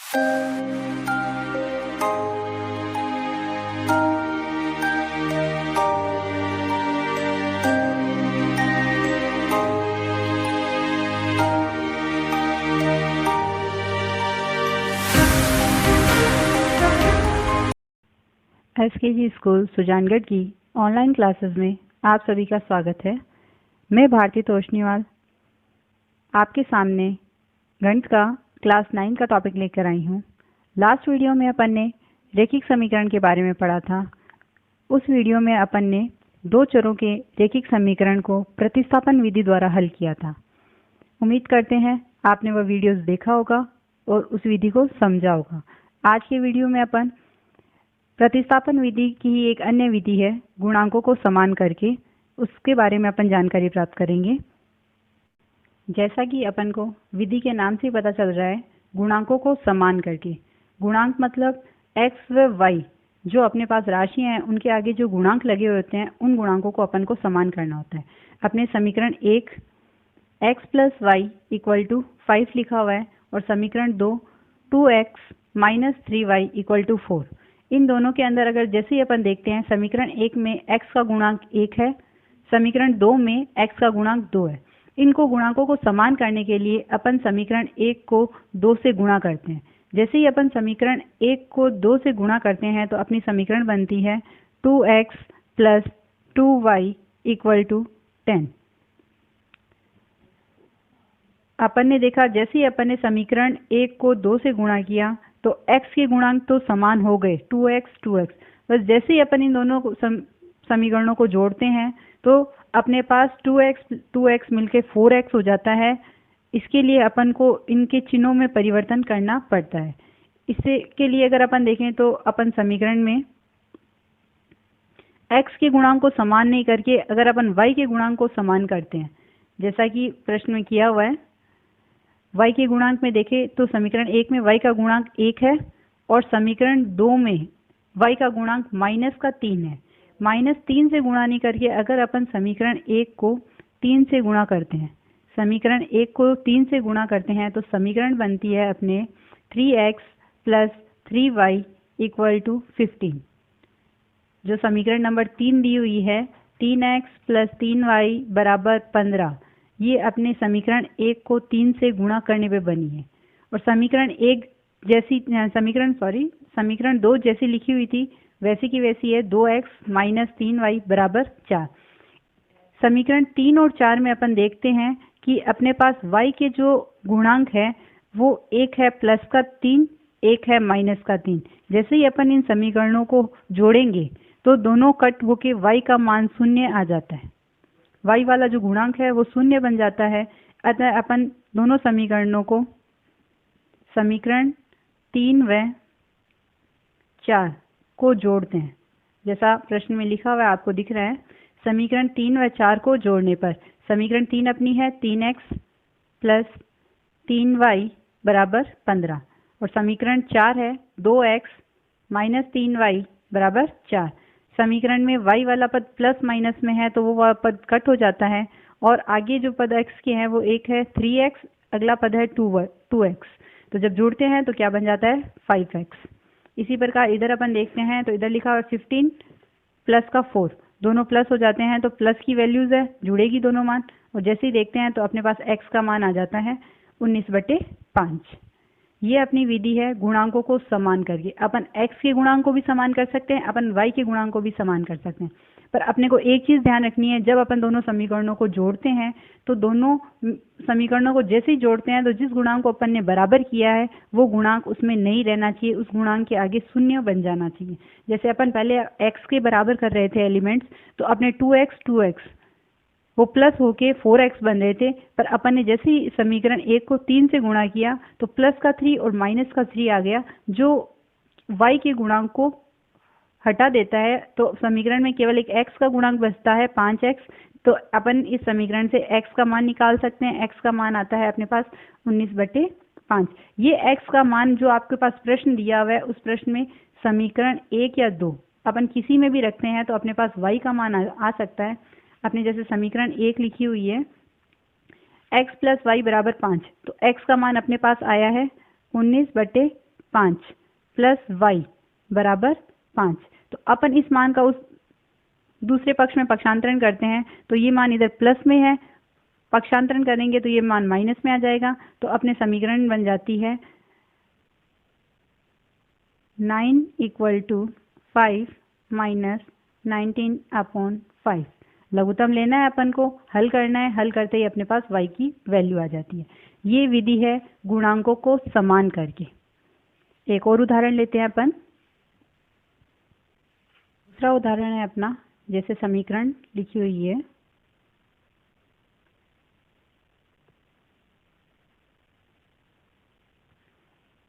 SKG school Sujangarh की online classes में आप सभी का स्वागत है। मैं भारती तोषनीवाल आपके सामने गणित का क्लास 9 का टॉपिक लेकर आई हूँ। लास्ट वीडियो में अपन ने रैखिक समीकरण के बारे में पढ़ा था। उस वीडियो में अपन ने दो चरों के रैखिक समीकरण को प्रतिस्थापन विधि द्वारा हल किया था। उम्मीद करते हैं आपने वह वीडियोस देखा होगा और उस विधि को समझा होगा। आज के वीडियो में अपन प्रतिस्थापन विधि की ही एक अन्य विधि है, गुणांकों को समान करके, उसके बारे में अपन जानकारी प्राप्त करेंगे। जैसा कि अपन को विधि के नाम से पता चल रहा है, गुणांकों को समान करके। गुणांक मतलब x व y जो अपने पास राशि हैं, उनके आगे जो गुणांक लगे होते हैं, उन गुणांकों को अपन को समान करना होता है। अपने समीकरण 1 x + y = 5 लिखा हुआ है और समीकरण 2 2x - 3y = 4। इन दोनों के अंदर अगर जैसे ही अपन देखते हैं, समीकरण 1 में x का गुणांक 1 है, समीकरण 2 में x का गुणांक 2 है। इनको गुणांकों को समान करने के लिए अपन समीकरण 1 को 2 से गुणा करते हैं। जैसे ही अपन समीकरण 1 को 2 से गुणा करते हैं तो अपनी समीकरण बनती है 2x + 2y = 10। अपन ने देखा जैसे ही अपन ने समीकरण 1 को 2 से गुणा किया तो x के गुणांक तो समान हो गए, 2x 2x। बस जैसे ही अपन इन दोनों समीकरणों को जोड़ते हैं तो अपने पास 2x मिलके 4x हो जाता है। इसके लिए अपन को इनके चिन्हों में परिवर्तन करना पड़ता है। इससे के लिए अगर अपन देखें तो अपन समीकरण में x के गुणांक को समान नहीं करके अगर अपन y के गुणांक को समान करते हैं, जैसा कि प्रश्न में किया हुआ है, y के गुणांक में देखें तो समीकरण 1 में y का गुणांक 1 है और समीकरण 2 में y का गुणांक -3 है। -3 से गुणा नहीं करके अगर अपन समीकरण 1 को 3 से गुणा करते हैं, समीकरण 1 को 3 से गुणा करते हैं तो समीकरण बनती है अपने 3x + 3y = 15। जो समीकरण नंबर 3 दी हुई है 3x + 3y = 15, ये अपने समीकरण 1 को 3 से गुणा करने पे बनी है। और समीकरण 2 जैसी लिखी हुई थी वैसी की वैसी है, 2x - 3y = 4। समीकरण 3 और 4 में अपन देखते हैं कि अपने पास y के जो गुणांक है वो एक है +3, एक है -3। जैसे ही अपन इन समीकरणों को जोड़ेंगे तो दोनों कट होके y का मान 0 आ जाता है। y वाला जो गुणांक है वो 0 बन जाता है। अतः अपन दोनों समीकरणों को, समीकरण 3 व 4 को जोड़ते हैं। जैसा प्रश्न में लिखा हुआ है आपको दिख रहा है। समीकरण 3 व 4 को जोड़ने पर समीकरण 3 अपनी है 3x + 3y = 15 और समीकरण 4 है 2x - 3y = 4। समीकरण में y वाला पद प्लस माइनस में है तो वो पद कट हो जाता है और आगे जो पद x के हैं वो एक है 3x, अगला पद है 2x। तो जब जोड़ते हैं तो क्या बन जाता है 5x। इसी प्रकार इधर अपन देखते हैं तो इधर लिखा हुआ 15 प्लस का 4, दोनों प्लस हो जाते हैं तो प्लस की वैल्यूज है, जुड़ेगी दोनों मान। और जैसे ही देखते हैं तो अपने पास x का मान आ जाता है 19/5। ये अपनी विधि है गुणांकों को समान करके। अपन x के गुणांक को भी समान कर सकते हैं, अपन y के गुणांक को भी समान कर सकते हैं। पर अपने को एक चीज ध्यान रखनी है, जब अपन दोनों समीकरणों को जोड़ते हैं तो दोनों समीकरणों को जैसे ही जोड़ते हैं तो जिस गुणांक को अपन ने बराबर किया है वो गुणांक उसमें नहीं रहना चाहिए, उस गुणांक के आगे 0 बन जाना चाहिए। जैसे अपन पहले x के बराबर कर रहे थे एलिमेंट्स, तो अपने 2x वो प्लस होके 4x बन रहे थे, पर अपन ने जैसे ही समीकरण 1 को 3 से गुणा किया तो प्लस का 3 और माइनस का 3 आ गया, जो y के गुणांक को हटा देता है। तो समीकरण में केवल एक x का गुणांक बचता है 5x। तो अपन इस समीकरण से x का मान निकाल सकते हैं। x का मान आता है अपने पास 19/5। ये x का मान जो आपके पास प्रश्न दिया हुआ है, उस प्रश्न में समीकरण 1 या 2 अपन किसी में भी रखते हैं तो अपने पास y का मान आ सकता है। अपने जैसे समीकरण 1 लिखी हुई है x + y = 5, तो x का मान अपने पास आया है 19/5। 5 प्लस y बराबर 5। तो अपन इस मान का उस दूसरे पक्ष में पक्षांतरण करते हैं तो ये मान इधर प्लस में है, पक्षांतरण करेंगे तो ये मान माइनस में आ जाएगा। तो अपने समीकरण बन जाती है 9 = 5 माइनस 19/5। लघुत्तम लेना है अपन को, हल करना है, हल करते ही अपने पास y की वैल्यू आ जाती है। ये विधि है गुणांकों को समान करके। एक और उदाहरण लेते हैं अपन। दूसरा उदाहरण है अपना, जैसे समीकरण लिखी हुई है,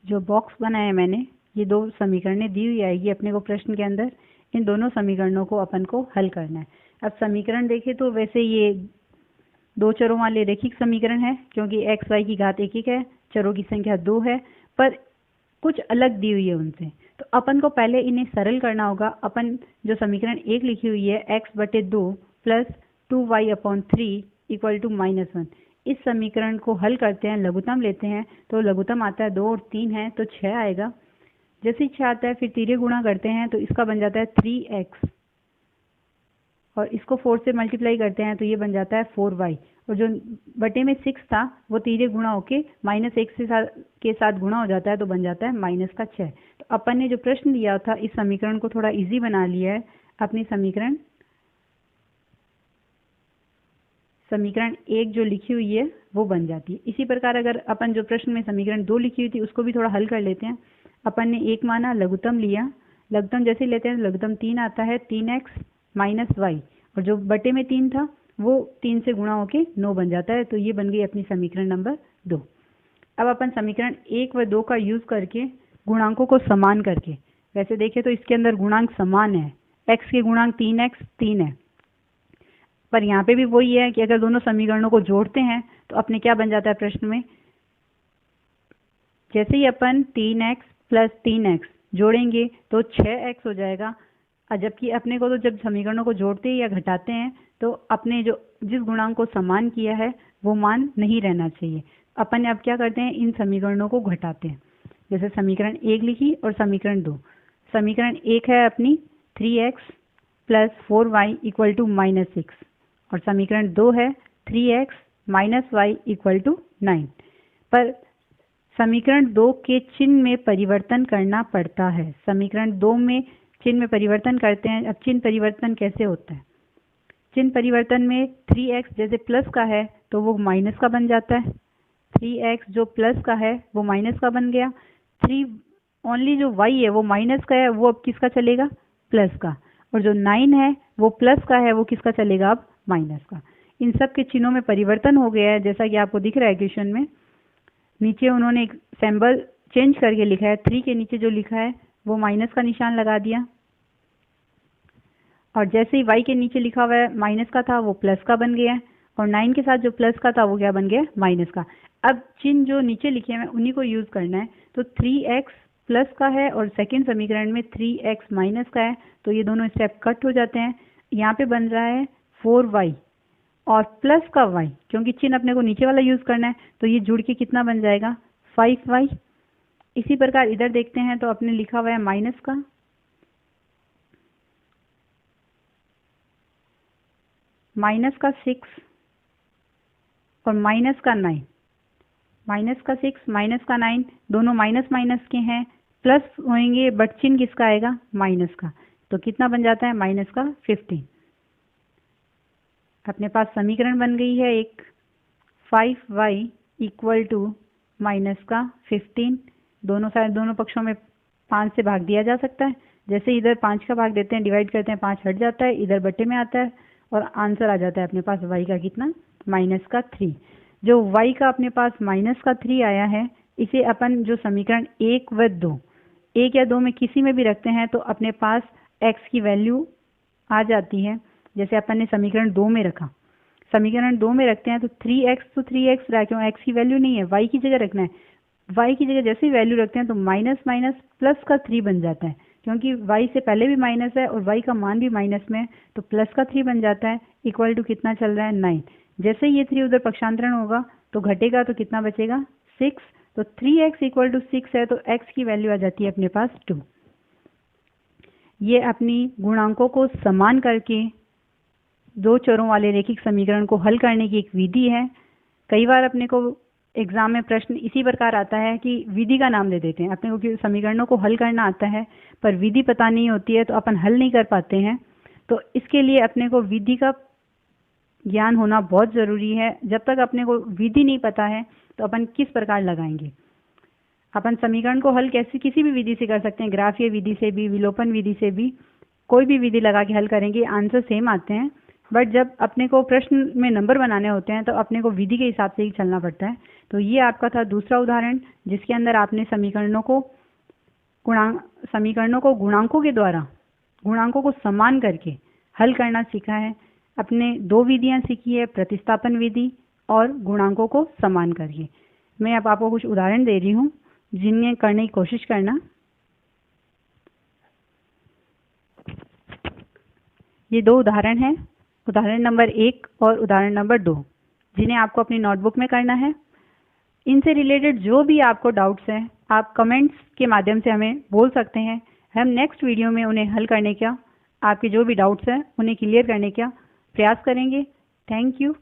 जो बॉक्स बनाया है मैंने, ये दो समीकरणें दी हुई आएगी अपने को प्रश्न के अंदर। इन दोनों समीकरणों को अपन को हल करना है। अब समीकरण देखें तो वैसे ये दो चरों वाले रैखिक समीकरण है, क्योंकि x y की घात 1 1 है, चरों की संख्या 2 है, पर कुछ अलग दी हुई है उनसे। तो अपन को पहले इन्हें सरल करना होगा। अपन जो समीकरण 1 लिखी हुई है x/2 प्लस 2y/3 = -1, इस समीकरण को हल करते हैं, लघुत्तम लेते हैं तो लघुत्तम आता है 2 और 3 है तो 6 आएगा। जैसे ही 6 आता है फिर तिर्यक गुणा करते हैं तो इसका बन जाता है 3x, और इसको 4 से मल्टीप्लाई करते हैं तो ये बन जाता है 4y, और जो बटे में 6 था वो तिर्यक गुणा होके -1 के साथ गुणा हो जाता है तो बन जाता है -6। तो अपन ने जो प्रश्न दिया था इस समीकरण को थोड़ा इजी बना लिया है। अपनी समीकरण 1 जो लिखी हुई है वो बन जाती है। इसी प्रकार अगर अपन जो प्रश्न में समीकरण 2 लिखी हुई थी उसको भी थोड़ा हल कर लेते हैं। अपन ने 1 माना, लघुत्तम लिया, लघुत्तम जैसे लेते हैं लघुत्तम 3 आता है, 3x माइनस y, और जो बटे में 3 था वो 3 से गुणा होके 9 बन जाता है। तो ये बन गई अपनी समीकरण नंबर 2। अब अपन समीकरण 1 व 2 का यूज करके गुणांकों को समान करके, वैसे देखें तो इसके अंदर गुणांक समान है, x के गुणांक 3x 3 है, पर यहाँ पे भी वही है कि अगर दोनों समीकरणों को जोड़ते हैं तो अपने क्या बन जाता है प्रश्न में, जैसे ही अपन 3x प्लस 3x जोड़ेंगे तो 6x हो जाएगा। जबकि अपने को तो जब समीकरणों को जोड़ते हैं या घटाते हैं तो अपने जो जिस गुणांक को समान किया है वो मान नहीं रहना चाहिए। अपन अब क्या करते हैं, इन समीकरणों को घटाते हैं। जैसे समीकरण 1 लिखी और समीकरण 2। समीकरण 1 है अपनी 3x प्लस 4y = -6, और समीकरण 2 है 3x माइनस y = 9। पर समीकरण 2 के चिन्ह में परिवर्तन करना पड़ता है। समीकरण 2 में चिन्ह में परिवर्तन करते हैं। अब चिन्ह परिवर्तन कैसे होता है, चिन्ह परिवर्तन में 3x जैसे प्लस का है तो वो माइनस का बन जाता है, 3x जो प्लस का है वो माइनस का बन गया। 3 ओनली जो y है वो माइनस का है, वो अब किसका चलेगा, प्लस का, और जो 9 है वो प्लस का है, वो किसका चलेगा, अब माइनस का। इन सब के चिन्हों में परिवर्तन हो गया है, जैसा कि आपको दिख रहा है क्वेश्चन में। नीचे उन्होंने एक सिंबल चेंज करके लिखा है, 3 के नीचे जो लिखा है वो माइनस का निशान लगा दिया, और जैसे ही y के नीचे लिखा हुआ है माइनस का था वो प्लस का बन गया, और 9 के साथ जो प्लस का था वो क्या बन गया, माइनस का। अब चिन्ह जो नीचे लिखे हैं उन्हीं को यूज करना है। तो 3x प्लस का है और सेकंड समीकरण में 3x माइनस का है, तो ये दोनों स्टेप कट हो जाते हैं। यहाँ पे बन रहा है 4y और प्लस का y, क्योंकि चिन्ह अपने को नीचे वाला यूज करना है तो ये जुड़ के कितना बन जाएगा, 5y। इसी प्रकार इधर देखते हैं तो अपने लिखा हुआ है माइनस का, माइनस का 6 और माइनस का 9, माइनस का 6 माइनस का 9 दोनों माइनस माइनस के हैं, प्लस होंगे बट चिन्ह किसका आएगा, माइनस का। तो कितना बन जाता है, माइनस का 15। अपने पास समीकरण बन गई है एक, 5y = माइनस का 15। दोनों साइड दोनों पक्षों में 5 से भाग दिया जा सकता है। जैसे इधर 5 का भाग देते हैं, डिवाइड करते हैं, 5 हट जाता है, इधर बटे में आता है और आंसर आ जाता है अपने पास y का कितना, माइनस का 3। जो y का अपने पास माइनस का 3 आया है, इसे अपन जो समीकरण 1 व 2, 1 या 2 में किसी में भी रखते हैं तो अपने पास x की वैल्यू आ जाती है। जैसे अपन ने समीकरण 2 में रखा, समीकरण 2 में रखते हैं तो 3x तो 3x रहा, क्यों, x की वैल्यू नहीं है, y की जगह रखना है। y की जगह जैसे ही वैल्यू रखते हैं तो माइनस माइनस प्लस का 3 बन जाता है, क्योंकि y से पहले भी माइनस है और y का मान भी माइनस में है, तो प्लस का 3 बन जाता है, इक्वल टू कितना चल रहा है, 9। जैसे ये 3 उधर पक्षांतरण होगा तो घटेगा तो कितना बचेगा, 6, तो 3x इक्वल टू 6 है, तो x की वैल्यू आ जाती है अपने पास 2। ये अपनी गुणांकों को समान करके दो चरों वाले रैखिक समीकरण को हल करने की एक विधि है। कई बार अपने को एग्जाम में प्रश्न इसी प्रकार आता है कि विधि का नाम दे देते हैं अपने को, कि समीकरणों को हल करना आता है पर विधि पता नहीं होती है तो अपन हल नहीं कर पाते हैं। तो इसके लिए अपने को विधि का ज्ञान होना बहुत ज़रूरी है। जब तक अपने को विधि नहीं पता है तो अपन किस प्रकार लगाएंगे। अपन समीकरण को हल कैसे किसी भी विधि से कर सकते हैं, ग्राफीय विधि से भी, विलोपन विधि से भी, कोई भी विधि लगा के हल करेंगे आंसर सेम आते हैं। बट जब अपने को प्रश्न में नंबर बनाने होते हैं तो अपने को विधि के हिसाब से ही चलना पड़ता है। तो ये आपका था दूसरा उदाहरण जिसके अंदर आपने समीकरणों को गुणांकों के द्वारा गुणांकों को समान करके हल करना सीखा है। अपने दो विधियां सीखी है, प्रतिस्थापन विधि और गुणांकों को समान करके। मैं अब आपको कुछ उदाहरण दे रही हूँ जिन्हें करने की कोशिश करना। ये दो उदाहरण हैं, उदाहरण नंबर 1 और उदाहरण नंबर 2, जिन्हें आपको अपनी नोटबुक में करना है। इनसे रिलेटेड जो भी आपको डाउट्स हैं आप कमेंट्स के माध्यम से हमें बोल सकते हैं। हम नेक्स्ट वीडियो में उन्हें हल करने का, आपके जो भी डाउट्स हैं उन्हें क्लियर करने का प्रयास करेंगे। Thank you.